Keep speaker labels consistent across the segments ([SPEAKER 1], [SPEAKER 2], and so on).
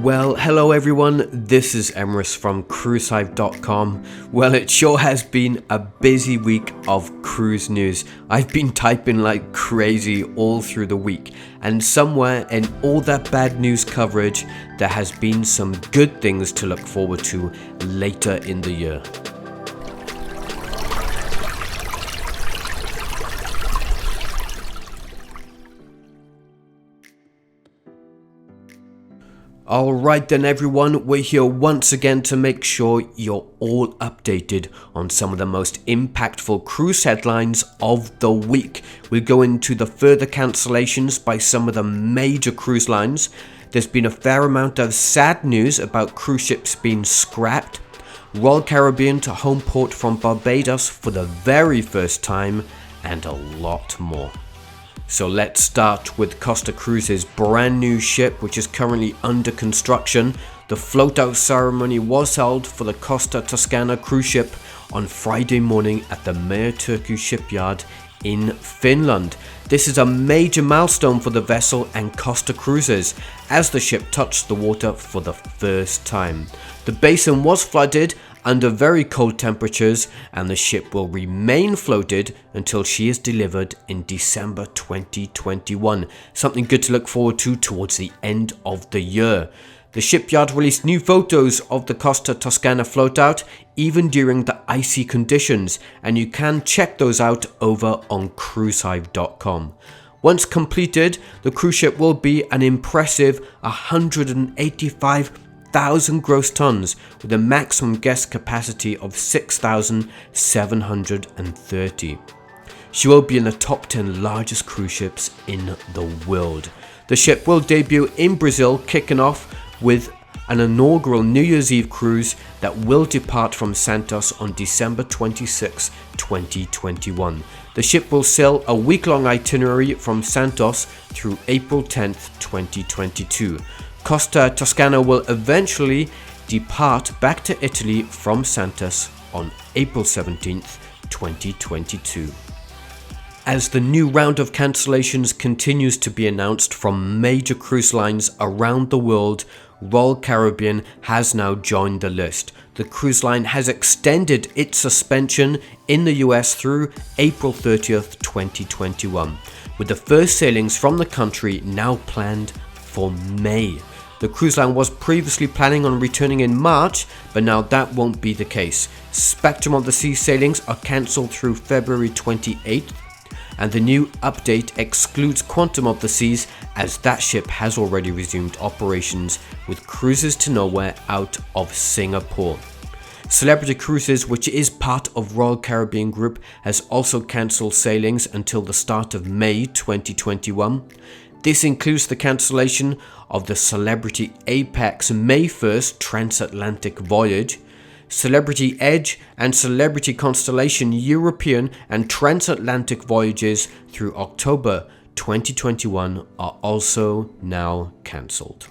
[SPEAKER 1] Well, hello everyone, this is Emrys from cruisehive.com. Well, it sure has been a busy week of cruise news. I've been typing like crazy all through the week, and somewhere in all that bad news coverage, there has been some good things to look forward to later in the year. Alright then everyone, we're here once again to make sure you're all updated on some of the most impactful cruise headlines of the week. We'll go into the further cancellations by some of the major cruise lines. There's been a fair amount of sad news about cruise ships being scrapped. Royal Caribbean to home port from Barbados for the very first time, and a lot more. So let's start with Costa Cruises' brand new ship, which is currently under construction. The float out ceremony was held for the Costa TOSCANA cruise ship on Friday morning at the Turku shipyard in Finland. This is a major milestone for the vessel and Costa Cruises as the ship touched the water for the first time. The basin was flooded under very cold temperatures, and the ship will remain floated until she is delivered in December 2021. Something good to look forward to towards the end of the year. The shipyard released new photos of the Costa TOSCANA floatout even during the icy conditions, and you can check those out over on cruisehive.com. Once completed, the cruise ship will be an impressive 185,000 gross tons with a maximum guest capacity of 6,730. She will be in the top 10 largest cruise ships in the world. The ship will debut in Brazil, kicking off with an inaugural New Year's Eve cruise that will depart from Santos on December 26, 2021. The ship will sail a week-long itinerary from Santos through April 10, 2022. Costa TOSCANA will eventually depart back to Italy from Santos on April 17, 2022. As the new round of cancellations continues to be announced from major cruise lines around the world, Royal Caribbean has now joined the list. The cruise line has extended its suspension in the US through April 30th, 2021, with the first sailings from the country now planned for May. The cruise line was previously planning on returning in March, but now that won't be the case. Spectrum of the Seas sailings are cancelled through February 28th, and the new update excludes Quantum of the Seas as that ship has already resumed operations with cruises to nowhere out of Singapore. Celebrity Cruises, which is part of Royal Caribbean Group, has also cancelled sailings until the start of May 2021. This includes the cancellation of the Celebrity Apex May 1st transatlantic voyage. Celebrity Edge and Celebrity Constellation European and transatlantic voyages through October 2021 are also now cancelled.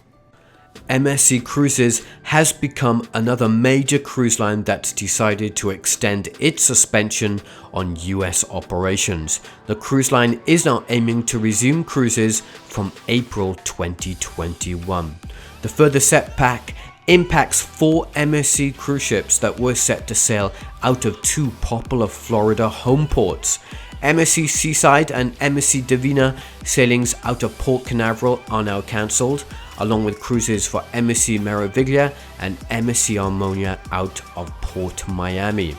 [SPEAKER 1] MSC Cruises has become another major cruise line that's decided to extend its suspension on US operations. The cruise line is now aiming to resume cruises from April 2021. The further setback impacts 4 MSC cruise ships that were set to sail out of 2 popular Florida home ports. MSC Seaside and MSC Divina sailings out of Port Canaveral are now cancelled, along with cruises for MSC Meraviglia and MSC Harmonia out of Port Miami.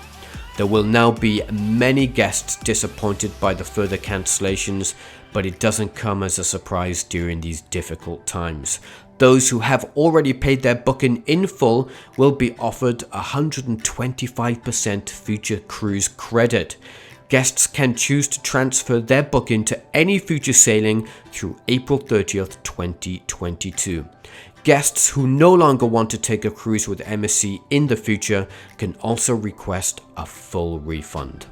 [SPEAKER 1] There will now be many guests disappointed by the further cancellations, but it doesn't come as a surprise during these difficult times. Those who have already paid their booking in full will be offered 125% future cruise credit. Guests can choose to transfer their booking to any future sailing through April 30th, 2022. Guests who no longer want to take a cruise with MSC in the future can also request a full refund.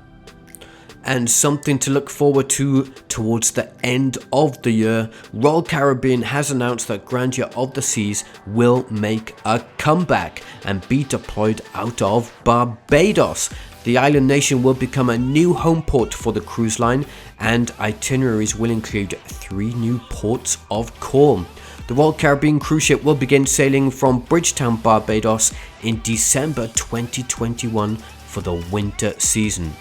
[SPEAKER 1] And something to look forward to towards the end of the year, Royal Caribbean has announced that Grandeur of the Seas will make a comeback and be deployed out of Barbados. The island nation will become a new home port for the cruise line, and itineraries will include 3 new ports of call. The Royal Caribbean cruise ship will begin sailing from Bridgetown, Barbados in December 2021 for the winter season.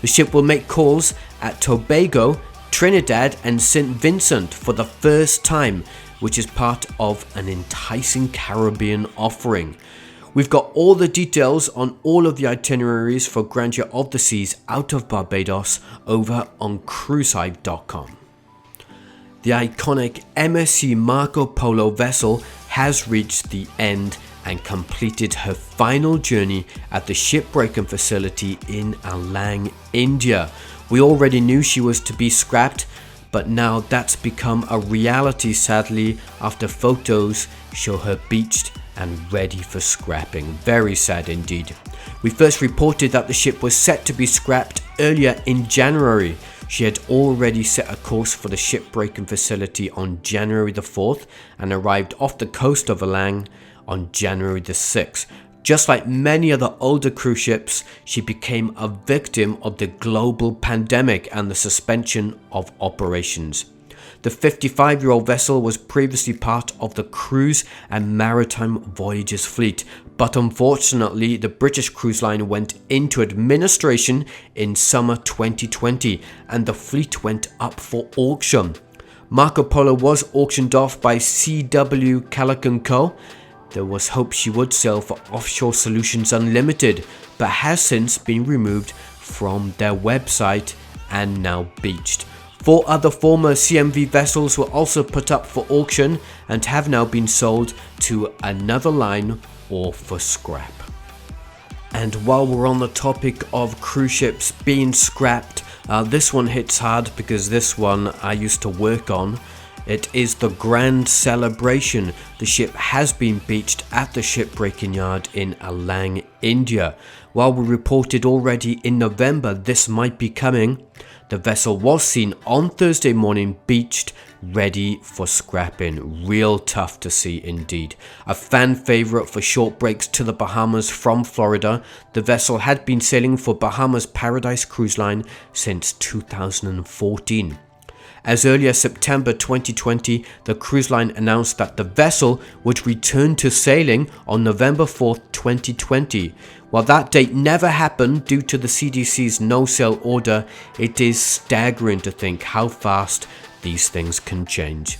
[SPEAKER 1] The ship will make calls at Tobago, Trinidad and St. Vincent for the first time, which is part of an enticing Caribbean offering. We've got all the details on all of the itineraries for Grandeur of the Seas out of Barbados over on cruisehive.com. The iconic MSC Marco Polo vessel has reached the end and completed her final journey at the shipbreaking facility in Alang, India. We already knew she was to be scrapped, but now that's become a reality, sadly, after photos show her beached and ready for scrapping. Very sad indeed. We first reported that the ship was set to be scrapped earlier in January. She had already set a course for the shipbreaking facility on January the 4th and arrived off the coast of Alang on January the 6th. Just like many other older cruise ships, she became a victim of the global pandemic and the suspension of operations. The 55-year-old vessel was previously part of the Cruise and Maritime Voyages fleet, but unfortunately the British Cruise Line went into administration in summer 2020 and the fleet went up for auction. Marco Polo was auctioned off by CW Callaghan Co. There was hope she would sail for Offshore Solutions Unlimited, but has since been removed from their website and now beached. 4 other former CMV vessels were also put up for auction and have now been sold to another line or for scrap. And while we're on the topic of cruise ships being scrapped, this one hits hard because this one I used to work on. It is the Grand Celebration. The ship has been beached at the shipbreaking yard in Alang, India. While we reported already in November this might be coming, the vessel was seen on Thursday morning beached, ready for scrapping. Real tough to see indeed. A fan favourite for short breaks to the Bahamas from Florida, the vessel had been sailing for Bahamas Paradise Cruise Line since 2014. As early as September 2020, the cruise line announced that the vessel would return to sailing on November 4th, 2020. While that date never happened due to the CDC's no-sail order, it is staggering to think how fast these things can change.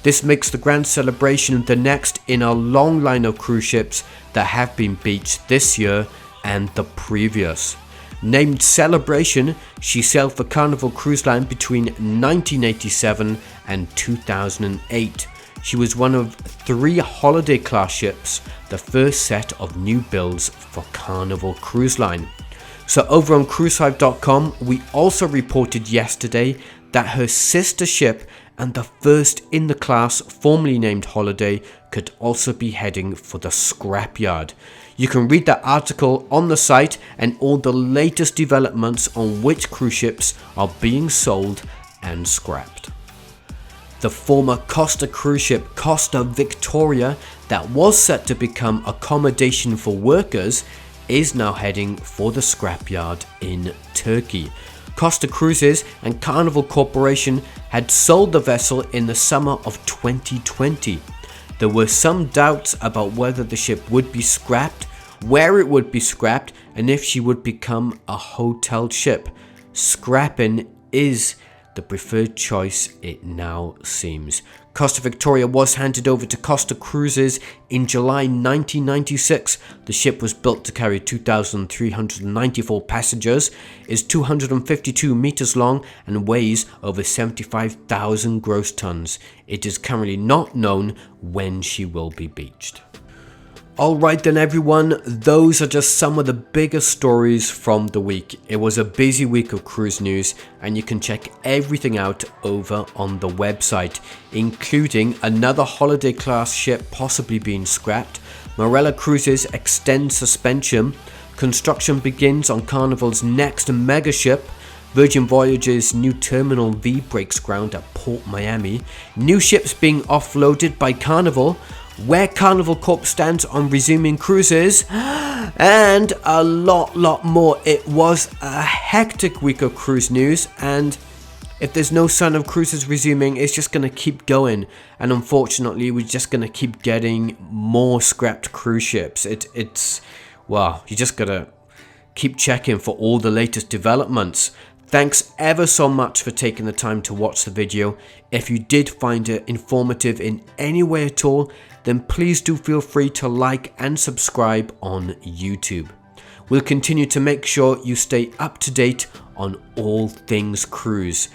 [SPEAKER 1] This makes the Grand Celebration the next in a long line of cruise ships that have been beached this year and the previous. Named Celebration, she sailed for Carnival Cruise Line between 1987 and 2008. She was one of 3 holiday class ships, the first set of new builds for Carnival Cruise Line. So over on cruisehive.com, we also reported yesterday that her sister ship and the first in the class formerly named Holiday could also be heading for the scrapyard. You can read that article on the site and all the latest developments on which cruise ships are being sold and scrapped. The former COSTA cruise ship Costa Victoria that was set to become accommodation for workers is now heading for the scrapyard in Turkey. Costa Cruises and Carnival Corporation had sold the vessel in the summer of 2020. There were some doubts about whether the ship would be scrapped, where it would be scrapped, and if she would become a hotel ship. Scrapping is the preferred choice, it now seems. Costa Victoria was handed over to Costa Cruises in July 1996. The ship was built to carry 2,394 passengers, is 252 meters long and weighs over 75,000 gross tons. It is currently not known when she will be beached. Alright then everyone, those are just some of the biggest stories from the week. It was a busy week of cruise news and you can check everything out over on the website, including another holiday class ship possibly being scrapped, Marella Cruises extends suspension, construction begins on Carnival's next mega ship, Virgin Voyages' new Terminal V breaks ground at Port Miami, new ships being offloaded by Carnival, where Carnival Corp stands on resuming cruises, and a lot more. It was a hectic week of cruise news, and If there's no sign of cruises resuming, it's just going to keep going, and unfortunately we're just going to keep getting more scrapped cruise ships. It's well, you just gotta keep checking for all the latest developments. Thanks ever so much for taking the time to watch the video. If you did find it informative in any way at all, then please do feel free to like and subscribe on YouTube. We'll continue to make sure you stay up to date on all things cruise.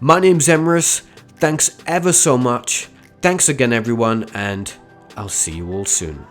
[SPEAKER 1] My name's Emrys. Thanks ever so much. Thanks again everyone, and I'll see you all soon.